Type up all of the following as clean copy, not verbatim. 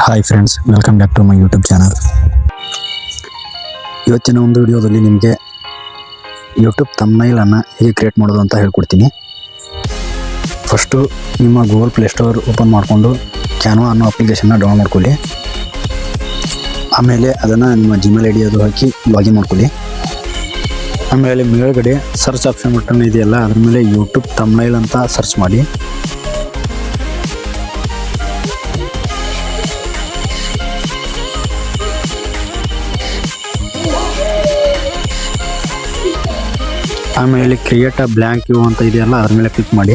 Hi friends, welcome back to my YouTube channel. ಇವತ್ತಿನ ಒಂದು ವಿಡಿಯೋದಲ್ಲಿ ನಿಮಗೆ ಯೂಟ್ಯೂಬ್ ಥಂಬ್ನೈಲನ್ನು ಹೇಗೆ ಕ್ರಿಯೇಟ್ ಮಾಡೋದು ಅಂತ ಹೇಳ್ಕೊಡ್ತೀನಿ. ಫಸ್ಟು ನಿಮ್ಮ ಗೂಗಲ್ ಪ್ಲೇಸ್ಟೋರ್ ಓಪನ್ ಮಾಡಿಕೊಂಡು ಕ್ಯಾನ್ವಾ ಅನ್ನೋ ಅಪ್ಲಿಕೇಶನ್ನ ಡೌನ್ಲೋಡ್ ಮಾಡ್ಕೊಳ್ಳಿ. ಆಮೇಲೆ ಅದನ್ನು ನಿಮ್ಮ ಜಿಮೇಲ್ ಐಡಿ ಅದು ಹಾಕಿ ಲಾಗಿನ್ ಮಾಡ್ಕೊಳ್ಳಿ. ಆಮೇಲೆ ಮೇಲ್ಗಡೆ ಸರ್ಚ್ ಆಪ್ಷನ್ ಬಟನ್ ಇದೆಯಲ್ಲ, ಅದ್ರ ಮೇಲೆ ಯೂಟ್ಯೂಬ್ ಥಂಬ್ನೈಲ್ ಅಂತ ಸರ್ಚ್ ಮಾಡಿ. ಆಮೇಲೆ ಕ್ರಿಯೇಟ್ ಅ ಬ್ಲ್ಯಾಂಕ್ ಯು ಅಂತ ಇದೆಯಲ್ಲ, ಅದ್ರ ಮೇಲೆ ಕ್ಲಿಕ್ ಮಾಡಿ.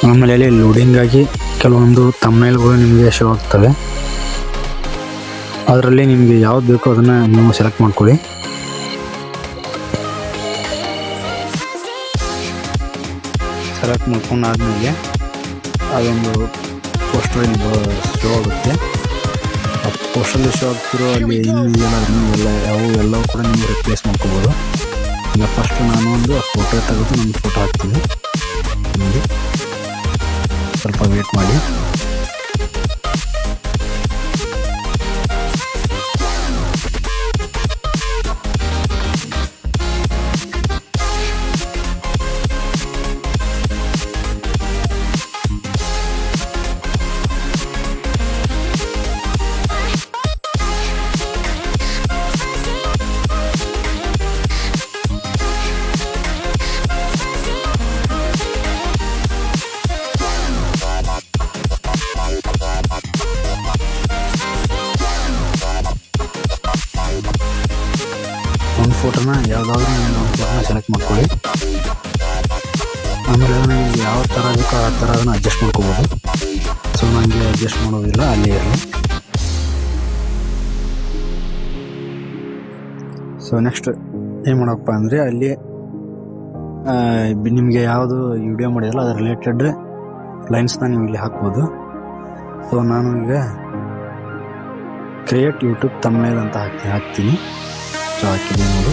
ಆಮೇಲೆ ಅಲ್ಲಿ ಲೋಡಿಂಗ್ ಆಗಿ ಕೆಲವೊಂದು ಥಂಬ್ನೈಲ್ಗಳು ನಿಮಗೆ ಶೋ ಆಗ್ತವೆ. ಅದರಲ್ಲಿ ನಿಮಗೆ ಯಾವ್ದು ಬೇಕೋ ಅದನ್ನು ನೀವು ಸೆಲೆಕ್ಟ್ ಮಾಡ್ಕೊಳ್ಳಿ. ಸೆಲೆಕ್ಟ್ ಮಾಡ್ಕೊಂಡಾದ್ಮೇಲೆ ಅದೊಂದು ಪೋಸ್ಟರ್ ಶೋ ಆಗುತ್ತೆ. ಆ ಪೋಸ್ಟಲ್ಲಿ ಶೋ ಆಗ್ತಿರೋ ಅಲ್ಲಿ ಇನ್ನಿದೆಯಲ್ಲ ಎಲ್ಲವೂ ಕೂಡ ನೀವು ರಿಪ್ಲೇಸ್ ಮಾಡ್ಕೋಬೋದು. ಈಗ ಫಸ್ಟ್ ನಾನು ಒಂದು ಫೋಟೋ ತೆಗೆದು ನನ್ನ ಫೋಟೋ ಹಾಕ್ತೀನಿ. ನೋಡಿ, ಸ್ವಲ್ಪ ವೇಟ್ ಮಾಡಿ. ಒಂದು ಫೋಟೋನ ಯಾವುದಾದ್ರೂ ಒಂದು ಫೋಟೋನ ಸೆಲೆಕ್ಟ್ ಮಾಡ್ಕೊಳ್ಳಿ. ಆಮೇಲೆ ಅದನ್ನು ನಿಮಗೆ ಯಾವ ಥರ ಬೇಕೋ ಆ ಥರ ಅದನ್ನು ಅಡ್ಜಸ್ಟ್ ಮಾಡ್ಕೋಬೋದು. ಸೊ ನನಗೆ ಅಡ್ಜಸ್ಟ್ ಮಾಡೋದಿಲ್ಲ, ಅಲ್ಲೇ ಇರಲಿ. ಸೊ ನೆಕ್ಸ್ಟ್ ಏನು ಮಾಡಪ್ಪ ಅಂದರೆ, ಅಲ್ಲಿ ನಿಮಗೆ ಯಾವುದು ವಿಡಿಯೋ ಮಾಡಿದಲ್ಲ ಅದರ ರಿಲೇಟೆಡ್ ಲೈನ್ಸ್ನ ನೀವು ಇಲ್ಲಿ ಹಾಕ್ಬೋದು. ಸೊ ನಾನು ಈಗ ಕ್ರಿಯೇಟ್ ಯೂಟ್ಯೂಬ್ ಥಂಬ್ನೈಲ್ ಅಂತ ಹಾಕ್ತೀನಿ. ಸೊ ಹಾಕಿದ್ದೀನಿ ನೋಡಿ.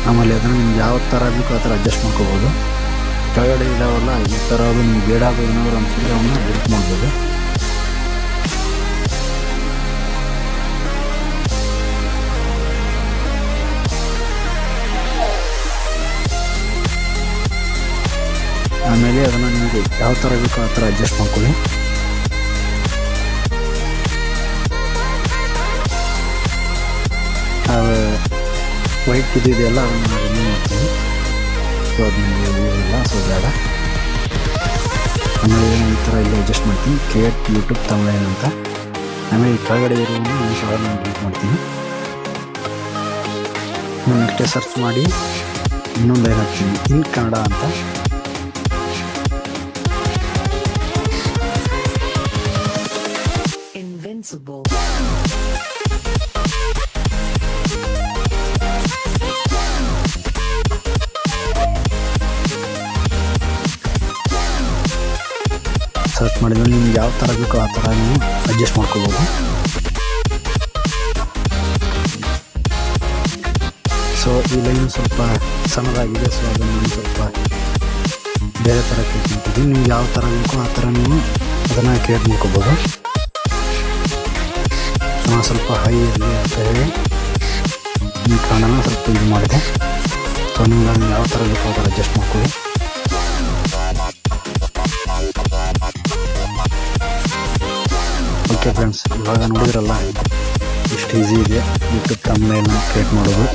ಆಮೇಲೆ ಅದನ್ನು ನಿಮ್ಗೆ ಯಾವ ಥರ ಬೇಕೋ ಆ ಥರ ಅಡ್ಜಸ್ಟ್ ಮಾಡ್ಕೋಬೋದು. ಕೆಳಗಡೆ ಇದಾವಲ್ಲ, ಈ ಥರ ಅದು ನಿಮ್ಗೆ ಬೇಡ ಆಗೋ ಏನಾದ್ರು ಅನ್ಸಿದ್ರೆ ಅವನ್ನ ಎಡಿಟ್ ಮಾಡ್ಬೋದು. ಆಮೇಲೆ ಅದನ್ನು ನಿಮಗೆ ಯಾವ ಥರ ಬೇಕೋ ಆ ಥರ ಅಡ್ಜಸ್ಟ್ ಮಾಡ್ಕೊಳ್ಳಿ. ವೈಟ್ ಇದೆಯಲ್ಲ ಅದನ್ನು ರಿಮೂವ್ ಮಾಡ್ತೀನಿ. ಸೊ ಅದು ನಿಮಗೆ ಯೂಸ್ ಇಲ್ಲ, ಸೊ ಬೇಡ. ಆಮೇಲೆ ಈ ಥರ ಇಲ್ಲಿ ಅಡ್ಜಸ್ಟ್ ಮಾಡ್ತೀನಿ, ಕ್ರಿಯೇಟ್ ಯೂಟ್ಯೂಬ್ ಥಂಬ್ನೈಲ್ ಅಂತ. ಆಮೇಲೆ ಈ ಕೆಳಗಡೆ ಇರೋದನ್ನು ನಾನು ಶಾರ್ಟ್ನ ಡಿಲೀಟ್ ಮಾಡ್ತೀನಿ. ನೆಕ್ಸ್ಟ್ ಸರ್ಚ್ ಮಾಡಿ ಇನ್ನೊಂದು ಲೈನ್ ಹಾಕ್ತೀನಿ, ಇನ್ ಕನ್ನಡ ಅಂತ. ಸರ್ಚ್ ಮಾಡಿದ್ರೆ ನಿಮ್ಗೆ ಯಾವ ಥರ ಬೇಕೋ ಆ ಥರ ನೀವು ಅಡ್ಜಸ್ಟ್ ಮಾಡ್ಕೋಬೋದು. ಸೊ ಈ ಲೈನ್ ಸ್ವಲ್ಪ ಸಣ್ಣದಾಗಿದೆ, ಸೊ ಅದನ್ನು ಸ್ವಲ್ಪ ಬೇರೆ ಥರ ಕ್ರಿಯೇಟ್ ಮಾಡ್ತಿದ್ದೀನಿ. ನಿಮ್ಗೆ ಯಾವ ಥರ ಬೇಕೋ ಆ ಥರ ನೀವು ಅದನ್ನು ಕ್ರಿಯೇಟ್ ಮಾಡ್ಕೋಬೋದು. ನಾನು ಸ್ವಲ್ಪ ಹೈ ಇರಲಿ ಅಂತ ಹೇಳಿ ಈ ಕಾರಣನ ಸ್ವಲ್ಪ ಇದು ಮಾಡಿದೆ. ಸೊ ನಿಮ್ಗೆ ಅದನ್ನು ಯಾವ ಥರ ಬೇಕೋ ಆ ಥರ ಅಡ್ಜಸ್ಟ್ ಮಾಡ್ಕೊಳ್ಳಿ. ಓಕೆ ಫ್ರೆಂಡ್ಸ್, ಇವಾಗ ನೋಡಿದ್ರಲ್ಲ ಎಷ್ಟು ಈಸಿ ಇದೆ ಯೂಟ್ಯೂಬ್ ಥಂಬ್ನೈಲ್ನ ಕ್ರಿಯೇಟ್ ಮಾಡೋದು.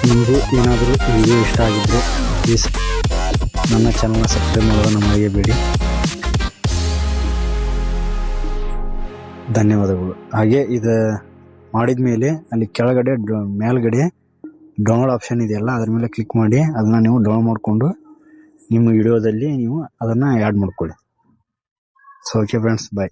ನಿಮಗೂ ಏನಾದರೂ ವಿಡಿಯೋ ಇಷ್ಟ ಆಗಿದ್ದರೆ ಪ್ಲೀಸ್ ನನ್ನ ಚಾನಲ್ನ ಸಬ್ಸ್ಕ್ರೈಬ್ ಮಾಡೋದನ್ನು ಮರೆಯಬೇಡಿ. ಧನ್ಯವಾದಗಳು. ಹಾಗೆ ಇದು ಮಾಡಿದ ಮೇಲೆ ಅಲ್ಲಿ ಕೆಳಗಡೆ ಮೇಲ್ಗಡೆ ಡೌನ್ಲೋಡ್ ಆಪ್ಷನ್ ಇದೆಯಲ್ಲ, ಅದ್ರ ಮೇಲೆ ಕ್ಲಿಕ್ ಮಾಡಿ ಅದನ್ನು ನೀವು ಡೌನ್ಲೋಡ್ ಮಾಡಿಕೊಂಡು ನಿಮ್ಮ ವಿಡಿಯೋದಲ್ಲಿ ನೀವು ಅದನ್ನು ಆ್ಯಡ್ ಮಾಡ್ಕೊಳ್ಳಿ. ಸೊ ಓಕೆ ಫ್ರೆಂಡ್ಸ್, ಬಾಯ್.